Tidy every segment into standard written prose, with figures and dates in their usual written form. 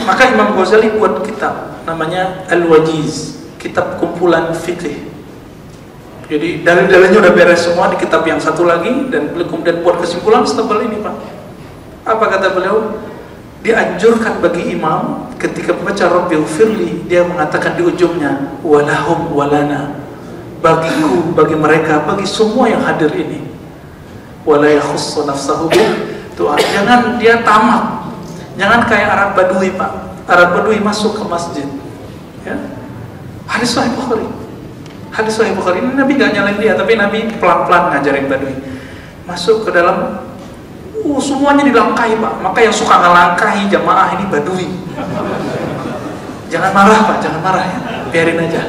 Maka Imam Ghazali buat kitab namanya Al-Wajiz, kitab kumpulan fikih. Jadi dalil-dalilnya udah beres semua di kitab yang satu lagi, dan beliau kemudian buat kesimpulan setebal ini, Pak. Apa kata beliau? Dianjurkan bagi imam ketika membaca Rabbighfirli, dia mengatakan di ujungnya walahum walana, bagiku, bagi mereka, bagi semua yang hadir ini. Wala yakhussu nafsahu doa. Jangan dia tamak. Jangan kayak Arab Badui, Pak. Arab Badui masuk ke masjid, ya. Hadis Sahih Bukhari. Hadis Sahih Bukhari. Ini Nabi gak nyalain dia, tapi Nabi pelan-pelan ngajarin Badui. Masuk ke dalam, semuanya dilangkahi, Pak. Maka yang suka ngelangkahi jamaah ini Badui. Jangan marah, Pak. Jangan marah, ya. Biarin aja.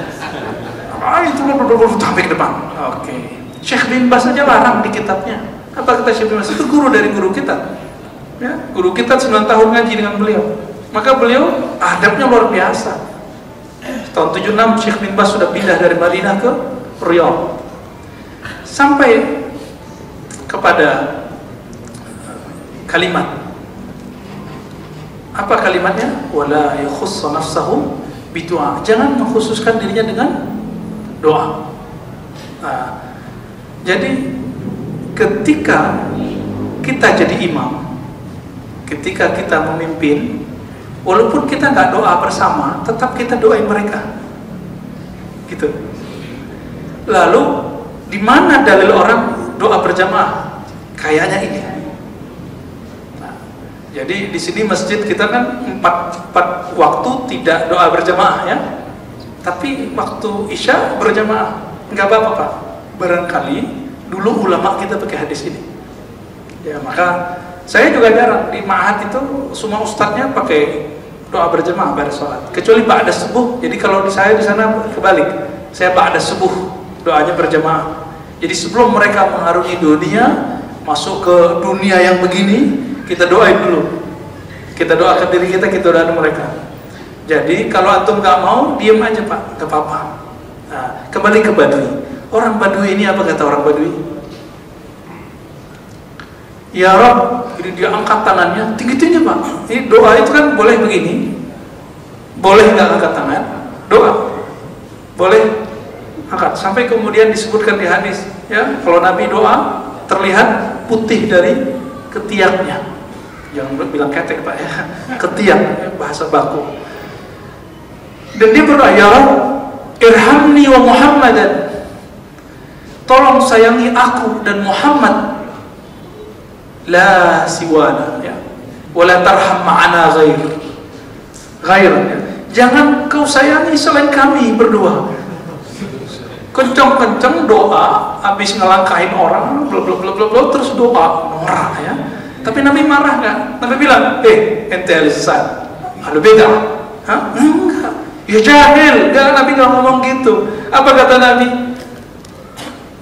Itu sampai ke depan. Oke. Syekh bin Bas aja larang di kitabnya. Apa kata Syekh bin Bas? Itu guru dari guru kita. Ya, guru kita 9 tahun ngaji dengan beliau. Maka beliau adabnya luar biasa. Tahun 76 Syekh bin Bas sudah pindah dari Madinah ke Riyadh. Sampai kepada kalimat. Apa kalimatnya? Wala yakhussu nafsahu bidu'a. Jangan mengkhususkan dirinya dengan doa. Nah, jadi ketika kita jadi imam, ketika kita memimpin, walaupun kita nggak doa bersama, tetap kita doain mereka, gitu. Lalu di mana dalil orang doa berjamaah? Kayaknya ini. Nah, jadi di sini masjid kita kan empat waktu tidak doa berjamaah, ya. Tapi waktu Isya berjamaah, nggak apa-apa, Pak. Barangkali dulu ulama kita pakai hadis ini, ya. Maka saya juga jarang di ma'had itu semua ustadznya pakai doa berjamaah pada sholat, kecuali ba'da subuh. Jadi kalau saya di sana kebalik, saya ba'da subuh doanya berjamaah. Jadi sebelum mereka mengarungi dunia, masuk ke dunia yang begini, kita doain dulu. Kita doakan diri kita doain mereka. Jadi kalau antum nggak mau, diam aja, Pak, nggak apa-apa. Nah, kembali ke Badui. Orang Badui ini apa kata orang Badui? Ya Rabb, ini dia angkat tangannya tinggi-tinggi, Pak. Ini doa itu kan boleh begini, boleh nggak angkat tangan, doa boleh angkat. Sampai kemudian disebutkan di hadis, ya, kalau Nabi doa terlihat putih dari ketiaknya. Jangan bilang ketek, Pak, ya, ketiak, bahasa baku. Dan dia berdoa, ya Rabb, irhamni wa Muhammadan, tolong sayangi aku dan Muhammad, la siwana, ya, wala tarham ma'ana ghair, ya. Jangan kau sayangi selain kami berdua. Kenceng-kenceng doa, habis ngelangkahin orang, terus doa norak, ya. Tapi Nabi marah nggak? Nabi bilang, ente al-sesat, ada beda, hah? Enggak, ya jahil. Enggak, Nabi nggak ngomong gitu. Apa kata Nabi?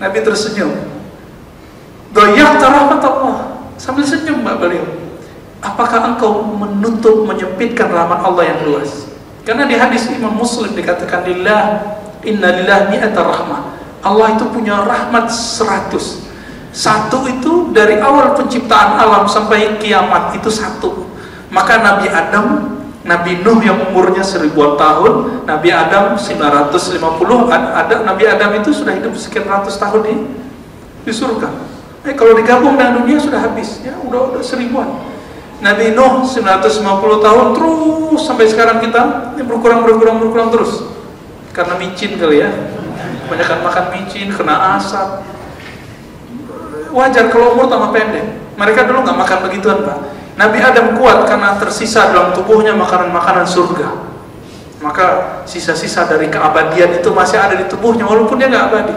Nabi tersenyum, doyakta rahmat Allah. Sambil senyum, Mbak, beliau. Apakah engkau menutup, menyempitkan rahmat Allah yang luas? Karena di hadis Imam Muslim dikatakan, inna lillahi mi'ata rahmah. Allah itu punya rahmat 100. Satu itu dari awal penciptaan alam sampai kiamat itu satu. Maka Nabi Adam, Nabi Nuh yang umurnya 1000 tahun, Nabi Adam 950, Nabi Adam itu sudah hidup sekian ratus tahun di surga. Kalau digabung dengan dunia sudah habis, ya, udah 1000-an. Nabi Nuh 950 tahun terus sampai sekarang kita ini berkurang terus. Karena micin kali, ya. Kebanyakan makan micin, kena asap. Wajar kalau umur tambah pendek. Mereka dulu nggak makan begituan, Pak. Nabi Adam kuat karena tersisa dalam tubuhnya makanan-makanan surga. Maka sisa-sisa dari keabadian itu masih ada di tubuhnya walaupun dia nggak abadi.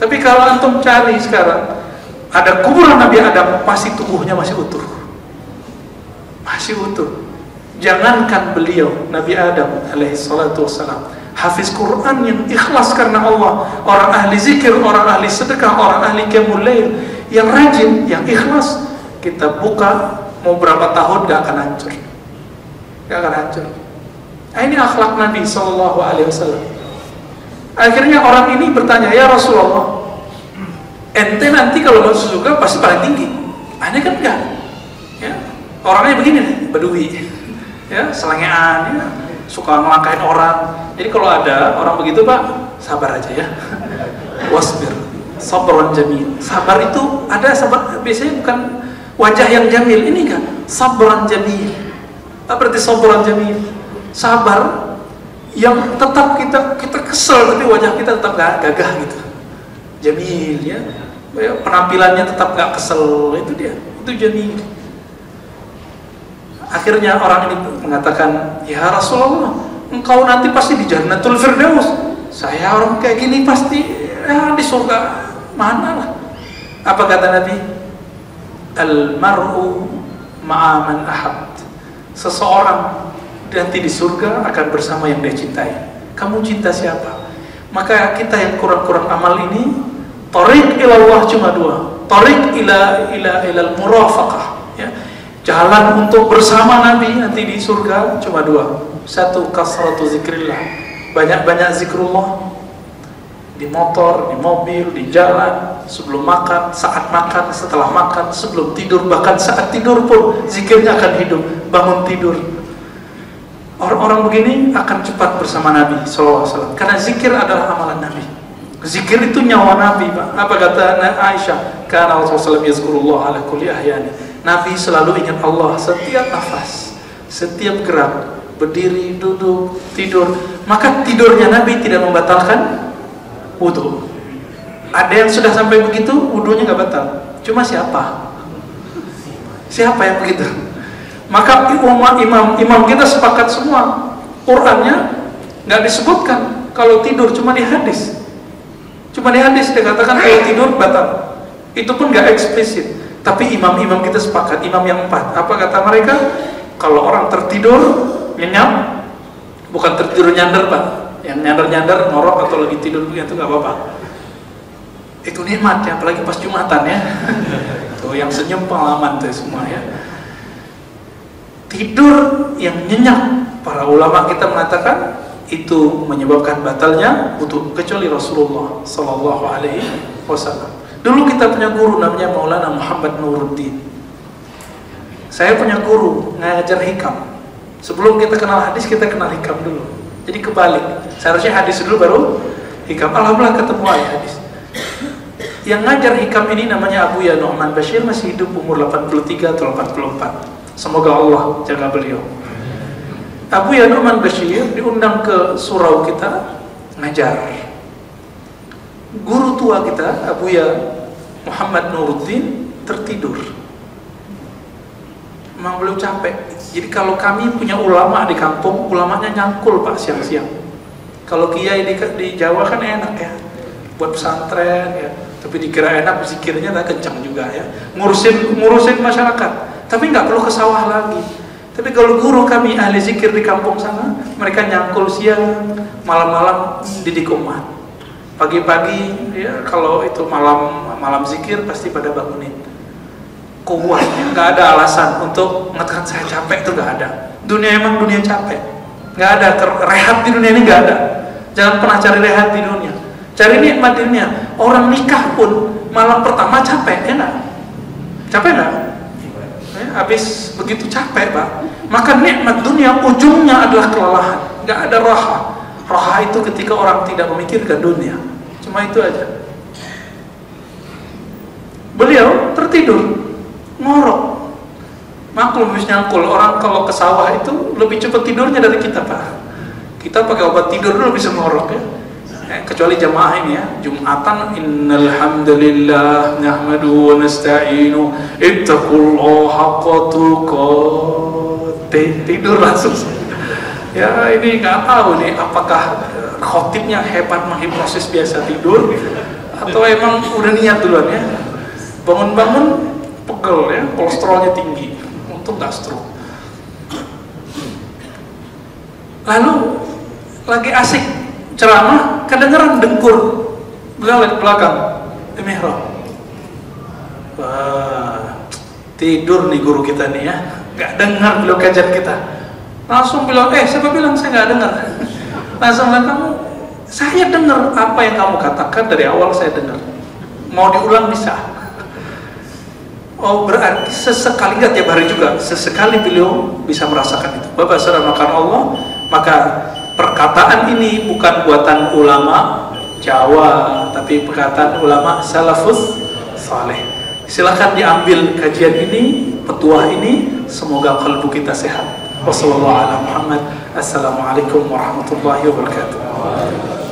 Tapi kalau antum cari sekarang, ada kuburan Nabi Adam, pasti tubuhnya masih utuh. Masih utuh. Jangankan beliau, Nabi Adam alaihissalatu wassalam, hafiz Quran yang ikhlas karena Allah, orang ahli zikir, orang ahli sedekah, orang ahli qiyamul lail, yang rajin, yang ikhlas, kita buka mau berapa tahun gak akan hancur. Gak akan hancur. Nah, ini akhlak Nabi SAW. Akhirnya orang ini bertanya, ya Rasulullah, ente nanti kalau masuk surga pasti paling tinggi. Aneh kan enggak, ya? Orangnya begini nih, Badui. ya, selengean, ya, suka ngelangkahin orang. Jadi kalau ada orang begitu Pak, sabar aja ya. Wasbir, sabran jamil. Sabar itu ada sabar, biasanya bukan wajah yang jamil, ini kan sabran jamil. Apa berarti sabran jamil? Sabar yang tetap kita kesel tapi wajah kita tetap gagah gitu. Jamil ya. Penampilannya tetap gak kesel, itu dia, itu jamil. Akhirnya orang ini mengatakan, ya Rasulullah, engkau nanti pasti di Jannatul Firdaus. Saya orang kayak gini pasti ya, di surga mana lah. Apa kata Nabi? Al-mar'u ma'aman ahad. Seseorang nanti di surga akan bersama yang dia cintai. Kamu cinta siapa? Maka kita yang kurang-kurang amal ini, tariq ilallah cuma dua, tariq ilal murafaqah ya. Jalan untuk bersama Nabi nanti di surga cuma dua. Satu, kasratu zikrillah, banyak-banyak zikrullah di motor, di mobil, di jalan, sebelum makan, saat makan, setelah makan, sebelum tidur, bahkan saat tidur pun zikirnya akan hidup. Bangun tidur, orang-orang begini akan cepat bersama Nabi SAW, karena zikir adalah amalan Nabi. Zikir itu nyawa Nabi, Pak. Apa kata Aisyah? Karena Rasulullah SAW yazkurullah ala kulli ahyani. Nabi selalu ingat Allah setiap nafas, setiap gerak, berdiri, duduk, tidur. Maka tidurnya Nabi tidak membatalkan wudu. Ada yang sudah sampai begitu, wudunya nggak batal. Cuma siapa? Siapa yang begitu? Maka imam kita sepakat semua. Qurannya nggak disebutkan kalau tidur, cuma di hadis. Cuma di hadis dikatakan kalau tidur batal. Itu pun nggak eksplisit. Tapi imam-imam kita sepakat, imam yang 4. Apa kata mereka? Kalau orang tertidur nyenyak, bukan tertidur nyandar Pak. Yang nyandar-nyandar ngorok atau lagi tidur itu nggak apa-apa. Itu nikmat ya, apalagi pas Jumatan ya. Tuh yang senyum pengalaman tuh semua ya. Tidur yang nyenyak, para ulama kita mengatakan itu menyebabkan batalnya wudu, kecuali Rasulullah Sallallahu Alaihi Wasallam. Dulu kita punya guru namanya Maulana Muhammad Nuruddin. Saya punya guru ngajar hikam. Sebelum kita kenal hadis, kita kenal hikam dulu. Jadi kebalik. Seharusnya hadis dulu baru hikam. Alhamdulillah ketemu hadis. Yang ngajar hikam ini namanya Abu Ya Nu'man Bashir, masih hidup umur 83 atau 84. Semoga Allah jaga beliau. Abu Ya Nu'man Bashir diundang ke surau kita ngajar. Guru tua kita Abu Ya Muhammad Nuruddin tertidur. Memang beliau capek. Jadi kalau kami punya ulama di kampung, ulamanya nyangkul Pak siang-siang. Kalau kiai di Jawa kan enak ya, buat pesantren ya. Tapi dikira enak, zikirnya tak kencang juga ya. Ngurusin masyarakat. Tapi nggak perlu ke sawah lagi. Tapi kalau guru kami ahli zikir di kampung sana, mereka nyangkul siang, malam-malam didik umat. Pagi-pagi ya, kalau itu malam zikir pasti pada bangunin. Kuatnya nggak ada alasan untuk mengatakan saya capek, itu nggak ada. Dunia emang dunia capek, nggak ada rehat di dunia ini, nggak ada. Jangan pernah cari rehat di dunia, cari nikmat di dunia. Orang nikah pun malam pertama capek, ya nggak? Capek nggak? Habis begitu capek Pak, maka nikmat dunia ujungnya adalah kelelahan, nggak ada raha. Raha itu ketika orang tidak memikirkan dunia, cuma itu aja. Beliau tertidur, ngorok, maklum habis nyangkul. Orang kalau ke sawah itu lebih cepat tidurnya dari kita Pak. Kita pakai obat tidur dulu bisa ngorok ya. Kecuali jamaah ini ya, Jumatan innal hamdalillah nahmaduhu wa nasta'inu ittaqullaha haqqa tuqatih, tidur langsung. Ya ini nggak tahu nih apakah khotibnya hebat menghipnosis biasa tidur atau emang udah niat duluan ya. Bangun-bangun pegel ya, kolesterolnya tinggi, untung nggak stroke. Lalu lagi asik ceramah, kedengeran dengkur. Beliau lihat belakang di mihrab. Wah, tidur nih guru kita nih ya, nggak dengar beliau kajian kita. Langsung bilang, siapa bilang saya nggak dengar? Langsung bilang, kamu, saya dengar apa yang kamu katakan dari awal, saya dengar. Mau diulang bisa. Oh berarti sesekali, nggak tiap hari juga, sesekali beliau bisa merasakan itu. Bapak saudara Allah, maka perkataan ini bukan buatan ulama Jawa, tapi perkataan ulama salafus saleh. Silahkan diambil kajian ini, petuah ini, semoga kalbu kita sehat. Wassalamualaikum warahmatullahi wabarakatuh.